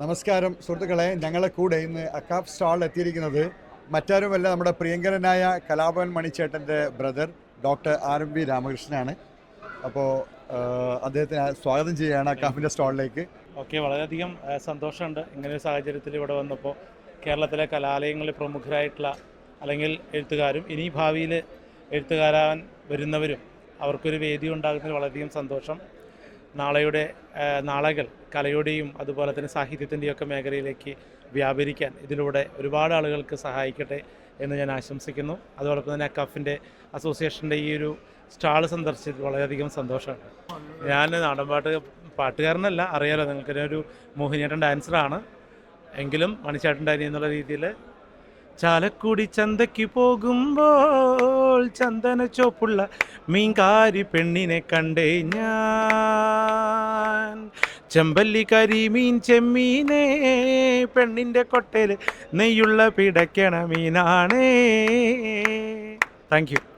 നമസ്കാരം സുഹൃത്തുക്കളെ, ഞങ്ങളെ കൂടെ ഇന്ന് അക്കാഫ് സ്റ്റാളിൽ എത്തിയിരിക്കുന്നത് മറ്റാരുമല്ല, നമ്മുടെ പ്രിയങ്കരനായ കലാഭവൻ മണിച്ചേട്ടൻ്റെ ബ്രദർ ഡോക്ടർ RMV രാമകൃഷ്ണനാണ്. അപ്പോൾ അദ്ദേഹത്തിന് സ്വാഗതം ചെയ്യുകയാണ് അക്കാഫിൻ്റെ സ്റ്റാളിലേക്ക്. ഓക്കെ, വളരെയധികം സന്തോഷമുണ്ട് ഇങ്ങനൊരു സാഹചര്യത്തിൽ ഇവിടെ വന്നപ്പോൾ. കേരളത്തിലെ കലാലയങ്ങളിൽ പ്രമുഖരായിട്ടുള്ള അല്ലെങ്കിൽ എഴുത്തുകാരും ഇനി ഭാവിയിൽ എഴുത്തുകാരാൻ വരുന്നവരും അവർക്കൊരു വേദി ഉണ്ടാകുന്നതിൽ വളരെയധികം സന്തോഷം. നാളകൾ കലയുടെയും അതുപോലെ തന്നെ സാഹിത്യത്തിൻ്റെയും ഒക്കെ മേഖലയിലേക്ക് വ്യാപരിക്കാൻ ഇതിലൂടെ ഒരുപാട് ആളുകൾക്ക് സഹായിക്കട്ടെ എന്ന് ഞാൻ ആശംസിക്കുന്നു. അതോടൊപ്പം തന്നെ അക്കാഫിൻ്റെ അസോസിയേഷൻ്റെ ഈ ഒരു സ്റ്റാൾ സന്ദർശിച്ചത് വളരെയധികം സന്തോഷമുണ്ട്. ഞാൻ പാട്ടുകാരനല്ല, അറിയാലോ നിങ്ങൾക്ക്, ഒരു മോഹിനിയാട്ടം ഡാൻസറാണ്. എങ്കിലും മണിച്ചേട്ടൻ്റെ അനി എന്നുള്ള രീതിയിൽ ചാലക്കുടി ചന്തയ്ക്ക് പോകുമ്പോൾ ചന്ദന ചോപ്പുള്ള മീൻകാരി പെണ്ണിനെ കണ്ടേ ഞാൻ. ചെമ്പല്ലി കരിമീൻ ചെമ്മീനേ, പെണ്ണിൻ്റെ കൊട്ടയിൽ നെയ്യുള്ള പിടയ്ക്കണ മീനാണേ. Thank you.